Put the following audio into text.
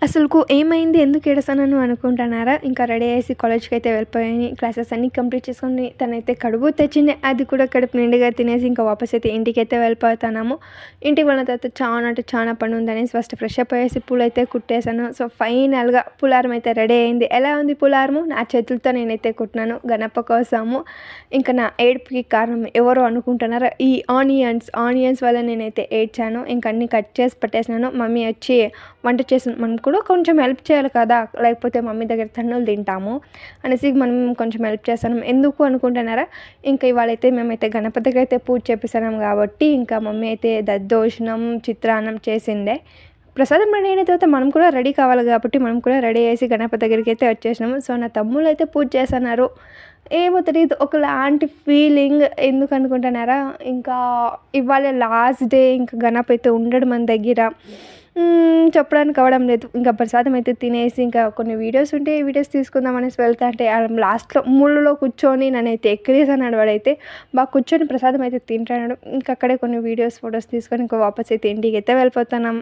అసలుకు ఏమైంది? ఎందుకు ఏడుస్తున్నాను అనుకుంటున్నారా? ఇంకా రెడీ అయ్యేసి కాలేజ్‌కైతే వెళ్ళిపోయాను. క్లాసెస్ అన్నీ కంప్లీట్ చేసుకొని తనైతే కడుపు తెచ్చింది. అది కూడా కడుపు నిండుగా తినేసి ఇంకా వాపస్ అయితే ఇంటికైతే వెళ్ళిపోతున్నాము. ఇంటికి వెళ్ళిన తర్వాత చాలా అంటే చాలా పని ఉందనేసి ఫస్ట్ ఫ్రెష్ అప్ అయ్యేసి పూలైతే కుట్టేశాను. సో, ఫైనల్‌గా పులారం అయితే రెడీ అయింది. ఎలా ఉంది పులారము? నా చేతులతో నేనైతే కుట్టినాను గణప కోసము. ఇంకా నా ఏడుపుకి కారణం ఎవరో అనుకుంటున్నారా? ఈ ఆనియన్స్ వల్ల నేనైతే ఏడ్చాను. ఇంక అన్నీ కట్ చేసి పెట్టేసినాను. మమ్మీ వచ్చి వంట చేసింది. మనం కూడా కొంచెం హెల్ప్ చేయాలి కదా! లేకపోతే మమ్మీ దగ్గర తన్నులు తింటాము అనేసి మనం కొంచెం హెల్ప్ చేశాను. ఎందుకు అనుకుంటున్నారా? ఇంకా ఇవాళైతే మేమైతే గణపతి దగ్గర అయితే పూజ చేపిస్తున్నాం కాబట్టి ఇంకా మమ్మీ అయితే దద్దోజనం, చిత్రాన్నం చేసిండే. ప్రసాదం రెడీ అయిన తర్వాత మనం కూడా రెడీ కావాలి కాబట్టి మనం కూడా రెడీ అయ్యేసి గణపతి దగ్గరికి అయితే వచ్చేసినాము. సో, నా తమ్ముళ్ళు అయితే పూజ చేస్తున్నారు. ఏమో తెలీదు ఒకలాంటి ఫీలింగ్. ఎందుకు అనుకుంటున్నారా? ఇంకా ఇవాళ లాస్ట్ డే ఇంకా గణపతి అయితే ఉండడు మన దగ్గర. చెప్పడానికి అవ్వడం లేదు. ఇంకా ప్రసాదం అయితే తినేసి ఇంకా కొన్ని వీడియోస్ ఉంటే వీడియోస్ తీసుకుందాం అనేసి వెళ్తా అంటే లాస్ట్‌లో ముళ్ళులో కూర్చొని నన్నైతే ఎక్కిరిస్తున్నాడు వాడైతే. బాగా కూర్చొని ప్రసాదం అయితే తింటున్నాడు. ఇంకా అక్కడే కొన్ని వీడియోస్, ఫోటోస్ తీసుకొని ఇంకా వాపస్ అయితే ఇంటికైతే వెళ్ళిపోతున్నాం.